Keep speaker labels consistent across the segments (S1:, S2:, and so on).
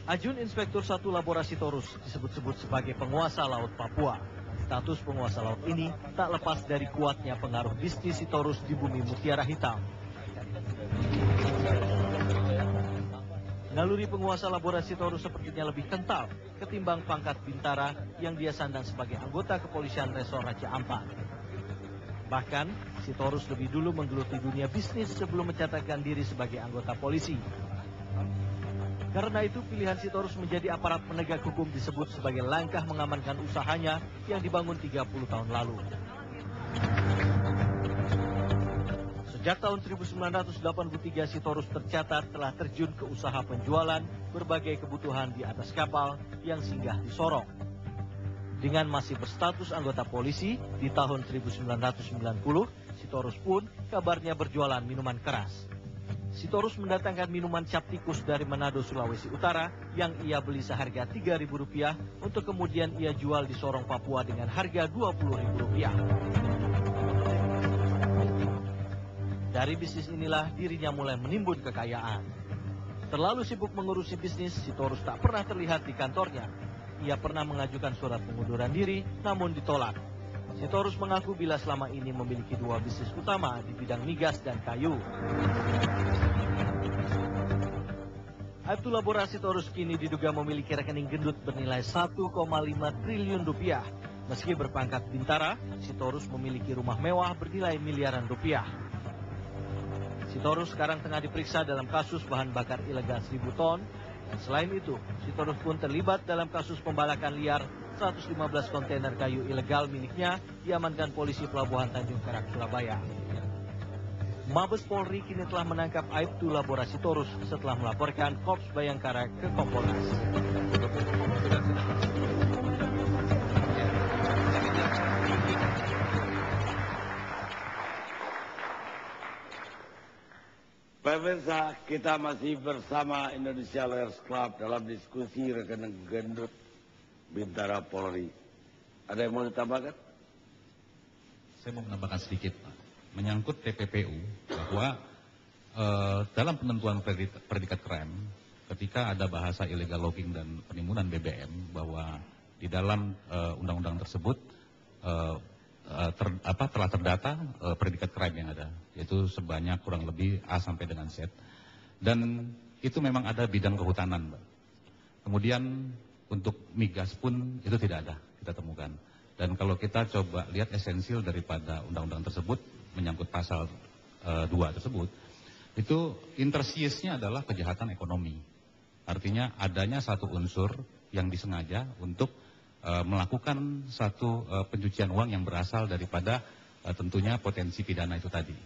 S1: Ajun Inspektur 1 Labora Sitorus disebut-sebut sebagai penguasa laut Papua. Status penguasa laut ini tak lepas dari kuatnya pengaruh bisnis Sitorus di bumi Mutiara Hitam. Naluri penguasa Labora Sitorus sepertinya lebih kental ketimbang pangkat Bintara yang dia sandang sebagai anggota kepolisian Resor Raja Ampat. Bahkan, Sitorus lebih dulu menggeluti dunia bisnis sebelum mencatatkan diri sebagai anggota polisi. Karena itu pilihan Sitorus menjadi aparat penegak hukum disebut sebagai langkah mengamankan usahanya yang dibangun 30 tahun lalu. Sejak tahun 1983 Sitorus tercatat telah terjun ke usaha penjualan berbagai kebutuhan di atas kapal yang singgah di Sorong. Dengan masih berstatus anggota polisi, di tahun 1990 Sitorus pun kabarnya berjualan minuman keras. Sitorus mendatangkan minuman cap tikus dari Manado, Sulawesi Utara yang ia beli seharga Rp3.000 untuk kemudian ia jual di Sorong, Papua dengan harga Rp20.000. Dari bisnis inilah dirinya mulai menimbun kekayaan. Terlalu sibuk mengurusi bisnis, Sitorus tak pernah terlihat di kantornya. Ia pernah mengajukan surat pengunduran diri, namun ditolak. Sitorus mengaku bila selama ini memiliki dua bisnis utama di bidang migas dan kayu. Aibtu Labora Sitorus kini diduga memiliki rekening gendut bernilai 1,5 triliun rupiah. Meski berpangkat Bintara, Sitorus memiliki rumah mewah bernilai miliaran rupiah. Sitorus sekarang tengah diperiksa dalam kasus bahan bakar ilegal 1.000 ton. Dan selain itu, Sitorus pun terlibat dalam kasus pembalakan liar 115 kontainer kayu ilegal miliknya diamankan polisi Pelabuhan Tanjung Perak, Surabaya. Mabes Polri kini telah menangkap Aibtu Labora Sitorus setelah melaporkan Korps Bayangkara ke Kompolnas.
S2: Pemirsa, kita masih bersama Indonesia Lawyers Club dalam diskusi rekening gendut Bintara Polri. Ada yang mau ditambahkan?
S3: Saya mau menambahkan sedikit, Pak. Menyangkut TPPU, bahwa dalam penentuan predikat krim, ketika ada bahasa illegal logging dan penimbunan BBM, bahwa di dalam undang-undang tersebut telah terdata predikat crime yang ada, yaitu sebanyak kurang lebih A sampai dengan Z. Dan itu memang ada bidang kehutanan, Mbak. Kemudian untuk migas pun itu tidak ada, kita temukan. Dan kalau kita coba lihat esensial daripada undang-undang tersebut, menyangkut pasal 2 tersebut, itu intersiusnya adalah kejahatan ekonomi. Artinya adanya satu unsur yang disengaja untuk melakukan satu pencucian uang yang berasal daripada tentunya potensi pidana itu tadi,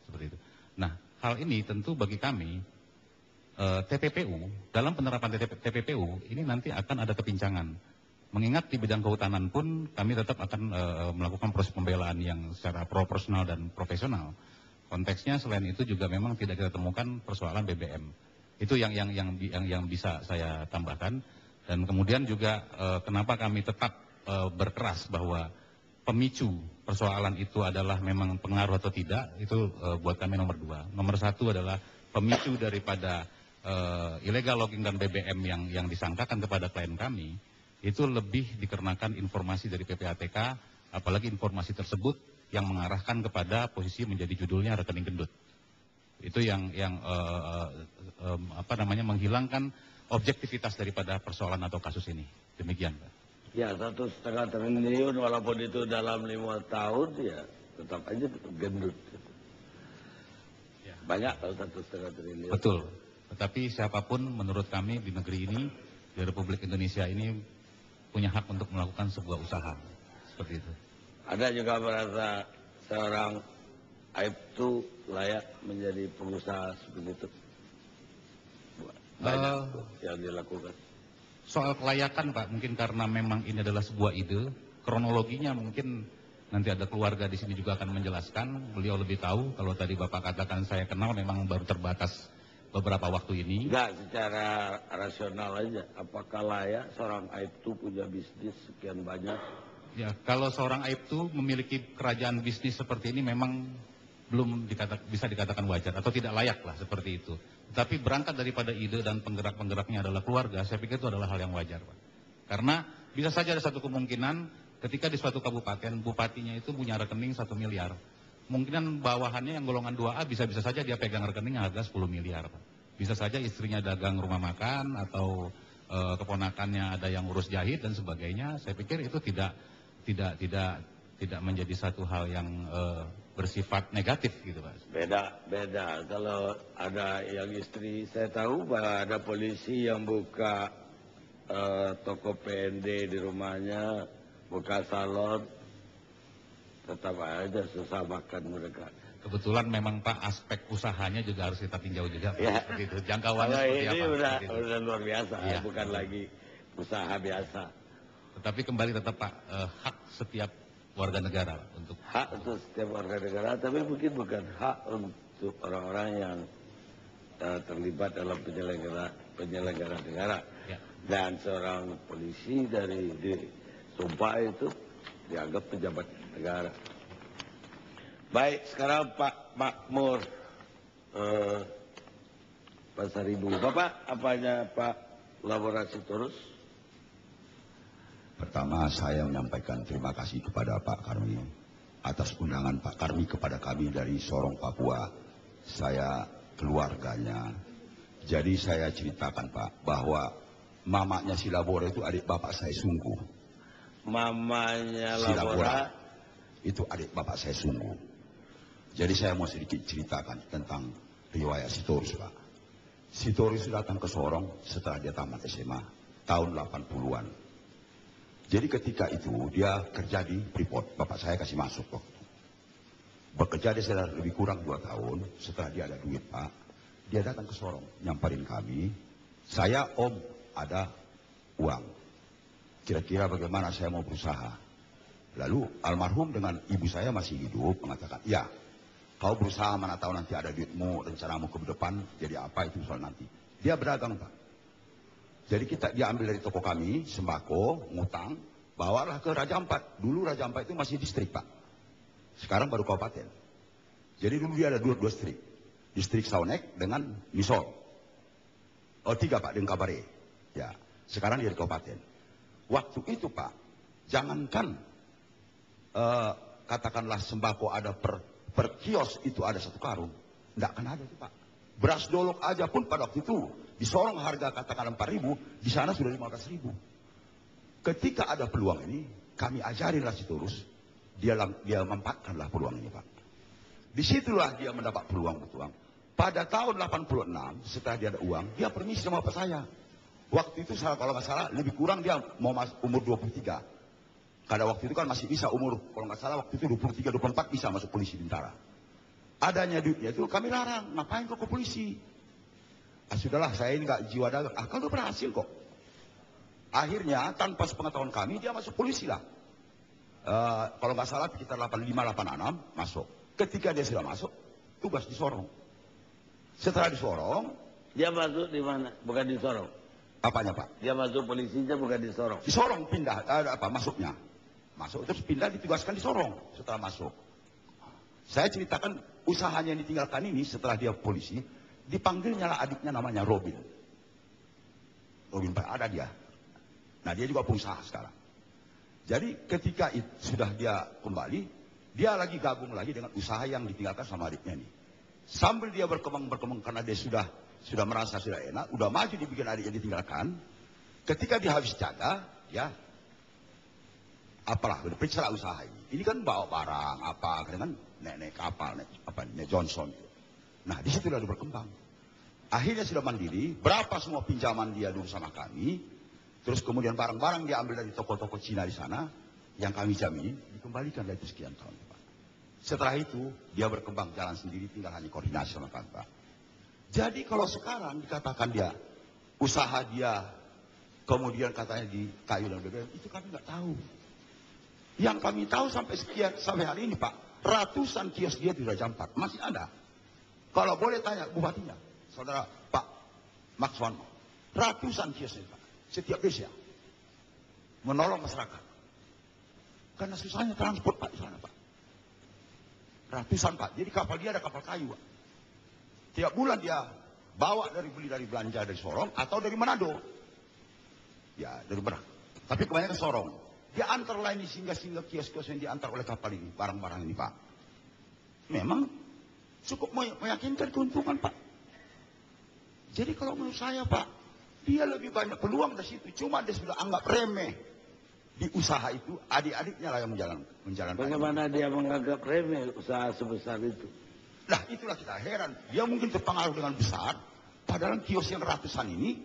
S3: seperti itu. Nah, hal ini tentu bagi kami TPPU, dalam penerapan TPPU ini nanti akan ada kepincangan. Mengingat di bidang kehutanan pun kami tetap akan melakukan proses pembelaan yang secara proporsional dan profesional. Konteksnya selain itu juga memang tidak kita temukan persoalan BBM. Itu yang bisa saya tambahkan. Dan kemudian juga kenapa kami tetap berkeras bahwa pemicu persoalan itu adalah memang pengaruh atau tidak, itu buat kami nomor 2. Nomor 1 adalah pemicu daripada illegal logging dan BBM yang disangkakan kepada klien kami, itu lebih dikarenakan informasi dari PPATK, apalagi informasi tersebut yang mengarahkan kepada posisi menjadi judulnya rekening gendut. Itu yang menghilangkan objektivitas daripada persoalan atau kasus ini. Demikian, Pak.
S2: Ya, 1,5 triliun walaupun itu dalam 5 tahun ya tetap aja gendut.
S3: Ya.
S2: Banyak kalau 1,5 triliun.
S3: Betul. Tetapi siapapun menurut kami di negeri ini, di Republik Indonesia ini punya hak untuk melakukan sebuah usaha. Seperti itu.
S2: Ada juga merasa seorang Aibtu layak menjadi pengusaha seperti itu. Banyak yang dilakukan.
S3: Soal kelayakan, Pak, mungkin karena memang ini adalah sebuah ide, kronologinya mungkin nanti ada keluarga di sini juga akan menjelaskan, beliau lebih tahu. Kalau tadi Bapak katakan saya kenal, memang baru terbatas beberapa waktu ini.
S2: Enggak, secara rasional aja, apakah layak seorang Aibtu punya bisnis sekian banyak?
S3: Ya, kalau seorang Aibtu memiliki kerajaan bisnis seperti ini memang belum bisa dikatakan wajar atau tidak layak lah seperti itu. Tapi berangkat daripada ide dan penggerak-penggeraknya adalah keluarga, saya pikir itu adalah hal yang wajar, Pak. Karena bisa saja ada satu kemungkinan ketika di suatu kabupaten bupatinya itu punya rekening 1 miliar. Kemungkinan bawahannya yang golongan 2A bisa saja dia pegang rekening harga 10 miliar, Pak. Bisa saja istrinya dagang rumah makan atau keponakannya ada yang urus jahit dan sebagainya. Saya pikir itu tidak menjadi satu hal yang bersifat negatif gitu, Pak.
S2: Beda. Kalau ada yang istri, saya tahu bahwa ada polisi yang buka toko PND di rumahnya, buka salon, tetap aja susah makan mereka.
S3: Kebetulan memang Pak aspek usahanya juga harus kita tinjau juga, Pak.
S2: Ya.
S3: Seperti itu. Jangkauannya
S2: Kalau
S3: seperti
S2: ini
S3: apa?
S2: udah luar biasa,
S3: Ya.
S2: bukan lagi usaha biasa.
S3: Tetapi kembali tetap Pak, hak setiap warga negara untuk
S2: Hak untuk setiap warga negara, tapi mungkin bukan hak untuk orang-orang yang terlibat dalam penyelenggara negara.
S3: ya.
S2: Dan seorang polisi dari disumpah itu dianggap pejabat negara. Baik, sekarang Pak Makmur Pasaribu. Bapak, apanya Pak Labora Sitorus?
S4: Pertama, saya menyampaikan terima kasih kepada Pak Karmi atas undangan Pak Karmi kepada kami dari Sorong, Papua. Saya keluarganya. Jadi saya ceritakan Pak, bahwa mamanya si Labora itu adik bapak saya sungguh.
S2: Mamanya
S4: Si Labora
S2: Labora.
S4: itu adik bapak saya sungguh. Jadi saya mau sedikit ceritakan tentang riwayat Sitorus Pak. Sitorus datang ke Sorong setelah dia tamat SMA tahun 80-an. Jadi ketika itu dia kerja di Freeport, bapak saya kasih masuk waktu. Bekerja dia sudah lebih kurang 2 tahun, setelah dia ada duit Pak, dia datang ke Sorong, nyamperin kami, saya Om ada uang, kira-kira bagaimana saya mau berusaha. Lalu almarhum dengan ibu saya masih hidup mengatakan, ya kau berusaha mana tahu nanti ada duitmu, rencanamu ke depan, jadi apa itu soal nanti. Dia berdagang Pak. Jadi dia ambil dari toko kami, sembako, ngutang, bawalah ke Raja Ampat. Dulu Raja Ampat itu masih distrik Pak. Sekarang baru kabupaten. Jadi dulu dia ada dua distrik. Distrik Saunek dengan Misol. 3 Pak, dengan Kabare. Ya, sekarang dia di kabupaten. Waktu itu Pak, jangankan katakanlah sembako ada per kios itu ada 1 karung. Tidak akan ada itu Pak. Beras dolok aja pun pada waktu itu di Sorong harga katakan 4.000, di sana sudah 15.000. Ketika ada peluang ini, kami ajarinlah Sitorus, dia memanfaatkanlah peluang ini Pak. Disitulah dia mendapat peluang bertuang. Pada tahun 86, setelah dia ada uang, dia permisi sama bapak saya. Waktu itu kalau nggak salah, lebih kurang dia mau umur 23. Karena waktu itu kan masih bisa umur, kalau nggak salah waktu itu 23-24 bisa masuk polisi bintara. Adanya duitnya itu kami larang, ngapain kok ke polisi? Sudahlah, saya ini nggak jiwa dagang. Kan udah berhasil kok. Akhirnya tanpa sepengetahuan kami dia masuk polisi lah. Kalau nggak salah sekitar 85-86 masuk. Ketika dia sudah masuk, tugas di Sorong. Setelah di Sorong,
S2: Dia masuk di mana? Bukan di Sorong.
S4: apanya Pak?
S2: Dia masuk polisinya bukan di Sorong.
S4: Di Sorong pindah, masuknya. Masuk terus pindah ditugaskan di Sorong setelah masuk. Saya ceritakan usahanya yang ditinggalkan ini setelah dia polisi, dipanggilnya lah adiknya namanya Robin. Robin Pak, ada dia. Nah dia juga pengusaha sekarang. Jadi ketika sudah dia kembali, dia lagi gabung lagi dengan usaha yang ditinggalkan sama adiknya ini. Sambil dia berkembang karena dia sudah merasa sudah enak, udah maju dibikin adiknya ditinggalkan. Ketika dia habis jaga, ya apalah, periksa usaha ini. Ini kan bawa barang apa, dengan naik kapal, naik Johnson. Nah di situ dia berkembang. Akhirnya sudah mandiri, berapa semua pinjaman dia dulu sama kami. Terus kemudian barang-barang dia ambil dari toko-toko Cina di sana, yang kami jamin, dikembalikan dari itu sekian tahun. Pak. Setelah itu, dia berkembang jalan sendiri, tinggal hanya koordinasi sama Pak. Jadi kalau sekarang dikatakan dia, usaha dia, kemudian katanya di kayu dan BBM, itu kami nggak tahu. Yang kami tahu sampai hari ini Pak, ratusan kios dia di Raja Ampat, masih ada. Kalau boleh tanya bupatinya, saudara Pak Makswan, ratusan kios ini Pak. Setiap desa menolong masyarakat karena susahnya transport Pak di sana Pak. Ratusan Pak. Jadi kapal dia ada kapal kayu Pak. Tiap bulan dia bawa beli dari belanja dari Sorong atau dari Manado. Ya dari Merak. Tapi kebanyakan Sorong. Dia antar lain singgah-singgah kios-kios yang diantar oleh kapal ini. Barang-barang ini Pak. Memang cukup meyakinkan keuntungan Pak. Jadi kalau menurut saya Pak, dia lebih banyak peluang dari situ. Cuma dia sudah anggap remeh. Di usaha itu adik-adiknya lah yang menjalankan.
S2: Bagaimana dia menganggap remeh usaha sebesar itu?
S4: Nah itulah kita heran. Dia mungkin terpengaruh dengan besar. Padahal kios yang ratusan ini,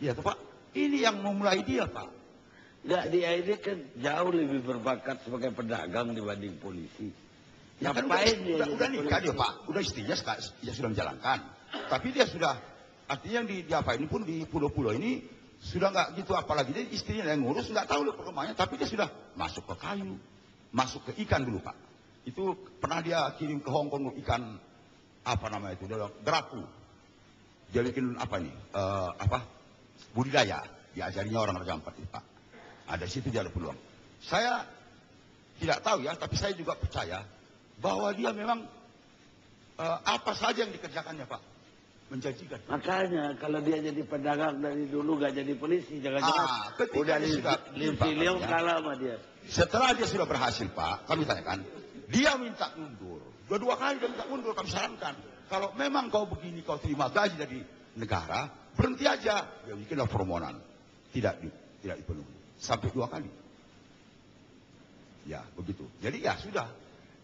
S4: ya Pak, ini yang memulai dia Pak.
S2: Nggak, dia ini kan jauh lebih berbakat sebagai pedagang dibanding polisi.
S4: Ya kan udah nikah dia Pak. Udah istrinya ya sudah menjalankan. Tapi dia sudah, artinya yang diapain ini pun di pulau-pulau ini, sudah nggak gitu apalagi dia istrinya yang ngurus, nggak tahu loh perkembangannya, tapi dia sudah masuk ke kayu, masuk ke ikan dulu Pak. Itu pernah dia kirim ke Hong Kong ikan apa namanya itu, gerapu. Dia bikin apa nih, budidaya, diajarinya orang Raja Ampat itu Pak. Ada situ dia ada peluang. Saya tidak tahu ya, tapi saya juga percaya bahwa dia memang apa saja yang dikerjakannya Pak. Menjanjikan.
S2: Makanya kalau dia jadi pedagang dari dulu gak jadi polisi, jangan-jangan udah Limpiliong kalah sama dia.
S4: Setelah dia sudah berhasil Pak, kami tanyakan, dia minta mundur. Dua kali dia minta mundur, kami sarankan. Kalau memang kau begini, kau terima gaji dari negara, berhenti aja. Dia bikinlah permohonan. Tidak dipenuhi. Sampai 2 kali. Ya, begitu. Jadi ya sudah.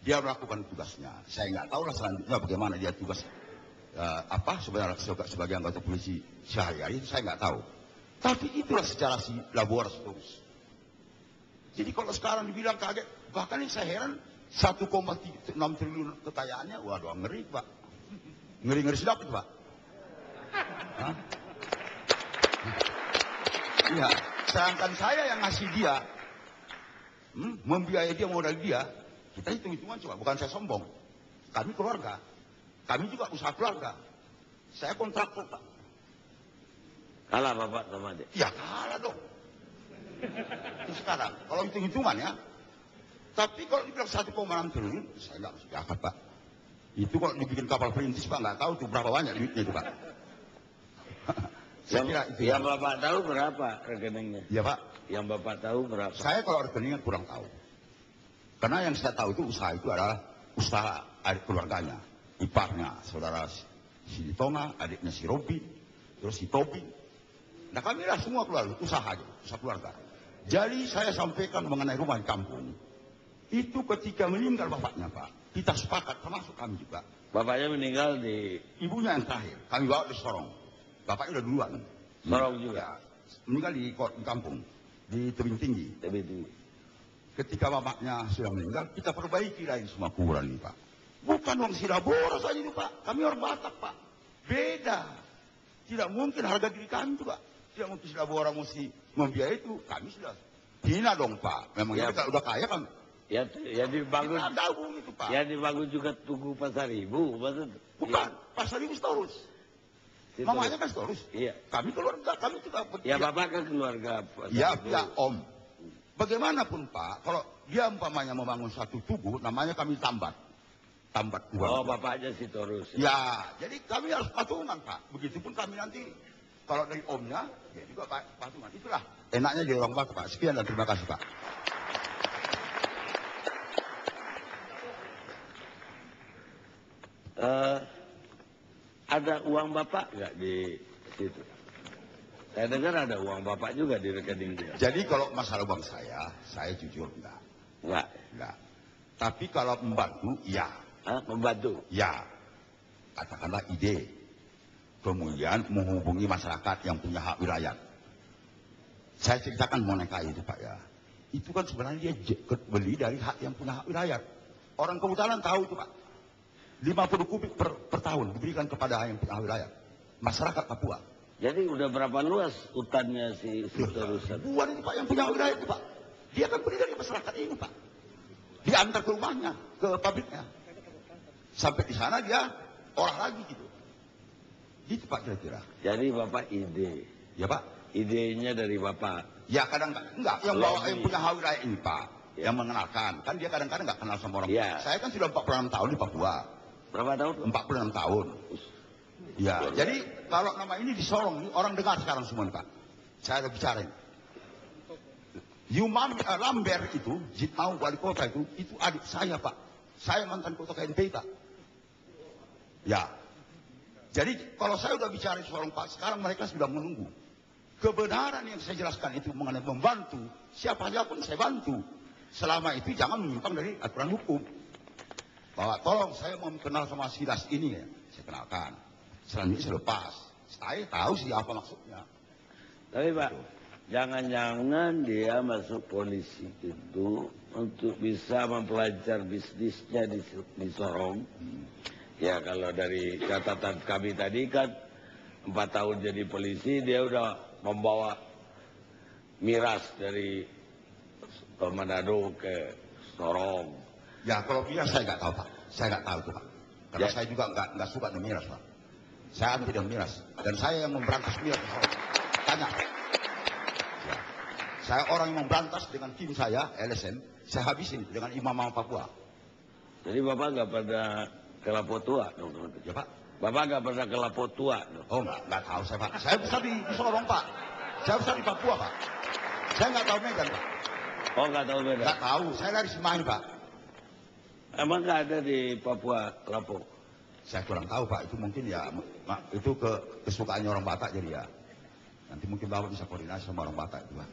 S4: Dia melakukan tugasnya. Saya nggak tahu lah selanjutnya bagaimana dia tugas sebagai anggota polisi sehari-hari, itu saya nggak tahu. Tapi itulah secara si Labuan terus. Jadi kalau sekarang dibilang kaget, bahkan yang saya heran 1,6 triliun kekayaannya, waduh ngeri Pak. Ngeri sedap itu Pak. Iya, sedangkan saya yang ngasih dia, membiayai dia, modal dia, kita hitung-hitungan coba, bukan saya sombong. Kami keluarga. Kami juga usaha keluarga. Saya kontraktor Pak.
S2: Kalah Bapak sama dia?
S4: Ya kalah dong. Itu sekarang. Kalau hitung-hitungan ya. Tapi kalau dibilang 1,6 triliun, saya nggak masuk akal Pak. Itu kalau dibikin kapal perintis Pak, nggak tahu tuh berapa banyak duitnya itu Pak. Saya kira itu
S2: yang Bapak tahu berapa rekeningnya?
S4: Ya Pak.
S2: Yang Bapak tahu berapa?
S4: Saya kalau rekeningnya kurang tahu. Karena yang saya tahu itu usaha itu adalah usaha adik keluarganya. Iparnya saudara si Tonga, adiknya si Robi, terus si Tobi. Nah kami lah semua keluarga, usaha keluarga. Jadi saya sampaikan mengenai rumah di kampung. Itu ketika meninggal bapaknya Pak, kita sepakat termasuk kami juga.
S2: Bapaknya meninggal di...
S4: Ibunya yang terakhir, kami bawa di Sorong. Bapaknya udah duluan.
S2: Sorong juga?
S4: Ya, meninggal di kampung, di Tebing Tinggi. Ketika bapaknya sudah meninggal, kita perbaiki lain semua kuburan ini Pak. Bukan uang Silabora saja itu Pak. Kami orang Batak Pak. Beda. Tidak mungkin harga diri kami itu Pak. Tidak mungkin Silabora mesti membiayai itu. Kami sudah hina dong Pak. Memang ya, kita udah kaya kan.
S2: Ya dibangun.
S4: Kita daung itu Pak.
S2: Ya dibangun juga Tugu Pasar Ibu.
S4: Bukan.
S2: Ya.
S4: Pasar Ibu Sitorus. Mamanya kan Sitorus.
S2: Iya.
S4: Kami keluarga. Kami juga.
S2: Ya Bapak kan keluarga.
S4: Ya Om. Bagaimanapun Pak. Kalau dia umpamanya membangun satu tugu. Namanya kami tambat.
S2: Oh bapaknya Sitorus.
S4: Ya, jadi kami harus patungan Pak. Begitupun kami nanti kalau dari omnya, ya juga patungan. Itulah enaknya jadi orang Batak Pak. Sekian dan terima kasih Pak.
S2: Ada uang Bapak nggak di situ? Saya dengar ada uang Bapak juga di rekening dia.
S4: Jadi kalau masalah uang saya jujur enggak. Enggak. Tapi kalau membantu, ya.
S2: Membantu?
S4: Ya, katakanlah ide. Kemudian menghubungi masyarakat yang punya hak wilayah. Saya ceritakan mengenai kayu itu Pak ya. Itu kan sebenarnya dia beli dari hak yang punya hak wilayah. Orang kehutanan tahu itu Pak. 50 kubik per tahun diberikan kepada yang punya hak wilayah. Masyarakat Papua.
S2: Jadi udah berapa luas hutannya si Sitorus?
S4: Ribuan itu Pak yang punya hak wilayah itu Pak. Dia kan beli dari masyarakat ini Pak. Diantar ke rumahnya, ke pabriknya. Sampai di sana dia olah lagi gitu. Gitu Pak kira-kira.
S2: Jadi Bapak ide.
S4: Ya Pak.
S2: Idenya dari Bapak.
S4: Ya kadang enggak. Yang bawa yang punya hak wilayah ini Pak. yang mengenalkan. Kan dia kadang-kadang nggak kenal sama orang.
S2: Ya.
S4: Saya kan sudah 46 tahun di Papua.
S2: Berapa tahun?
S4: 46 tahun. Ya, jadi kalau nama ini disorong, orang dengar sekarang semua Pak. Saya udah bicarain. Lambert itu, Jitmau wali kota itu adik saya Pak. Saya mantan kota KNP Pak. Ya. Jadi kalau saya udah bicara seorang Pak, sekarang mereka sudah menunggu. Kebenaran yang saya jelaskan itu mengenai membantu, siapa saja pun saya bantu. Selama itu jangan menyimpang dari aturan hukum. Bahwa tolong saya mau kenal sama Sidas ini ya, saya kenalkan. Selanjutnya saya lepas. Saya tahu siapa maksudnya.
S2: Tapi Pak, jangan-jangan dia masuk polisi itu untuk bisa mempelajari bisnisnya di Sorong. Ya kalau dari catatan kami tadi kan 4 tahun jadi polisi dia udah membawa miras dari Manado ke Sorong.
S4: Ya kalau miras saya nggak tahu Pak. Saya nggak tahu tuh Pak. Karena
S2: Ya.
S4: saya juga nggak suka dengan miras Pak. Saya anti dengan miras. Dan saya yang memberantas miras. Tanya. Ya. Saya orang yang memberantas dengan tim saya, LSM. Saya habisin dengan imam Papua.
S2: Jadi Bapak nggak pada ke Lapo Tua dong?
S4: Ya Pak.
S2: Bapak nggak pernah ke Lapo Tua dong?
S4: Oh nggak tahu saya Pak. Saya besar di Sorong Pak. Saya besar di Papua Pak. Saya nggak tahu Medan Pak.
S2: Oh nggak tahu beda?
S4: Nggak tahu. Saya lari Semai Pak.
S2: Emang nggak ada di Papua Lapo?
S4: Saya kurang tahu Pak. Itu mungkin ya itu kesukaannya orang Batak jadi ya. Nanti mungkin Bapak bisa koordinasi sama orang Batak itu Pak.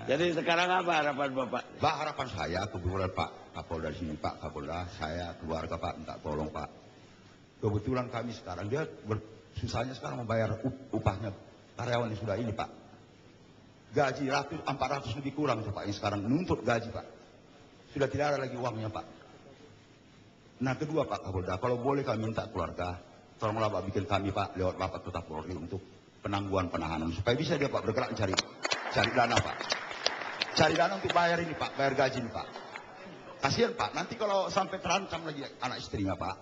S2: Jadi sekarang apa harapan Bapak?
S4: Pak harapan saya kebetulan Pak Kapolda di sini Pak Kapolda, saya keluarga Pak minta tolong Pak. Kebetulan kami sekarang dia susahnya sekarang membayar upahnya karyawan yang sudah ini Pak. Gaji 400 lebih kurang tuh Pak yang sekarang menuntut gaji Pak. Sudah tidak ada lagi uangnya Pak. Nah kedua Pak Kapolda, kalau boleh kami minta keluarga, tolonglah Pak bikin kami Pak lewat Bapak Kota Polri untuk penangguhan penahanan supaya bisa dia Pak bergerak cari dana Pak. Cari dana untuk bayar ini Pak, bayar gaji ini Pak. Kasihan Pak, nanti kalau sampai terancam lagi anak istrinya Pak.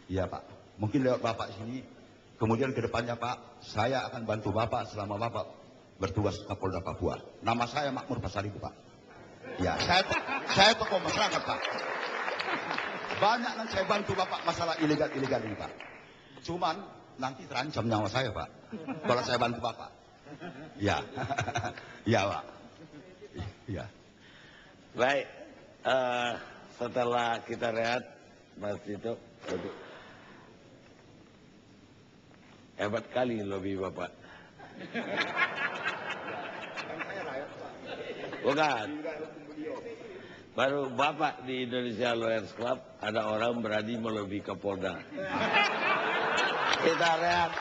S4: Iya Pak, mungkin lewat Bapak sini. Kemudian ke depannya Pak, saya akan bantu Bapak selama Bapak bertugas Kapolda Papua. Nama saya Makmur Pasaribu Pak. Ya, saya tokoh masyarakat Pak. Banyak yang saya bantu Bapak masalah ilegal ini Pak. Cuman nanti terancam nyawa saya Pak. Kalau saya bantu Bapak. Ya, ya Pak. Ya.
S2: Baik, setelah kita rehat, Mas Tito, hebat kali lobby Bapak. Bukan. Baru Bapak di Indonesia Lawyers Club ada orang berani melobi Kapolda. Kita rehat.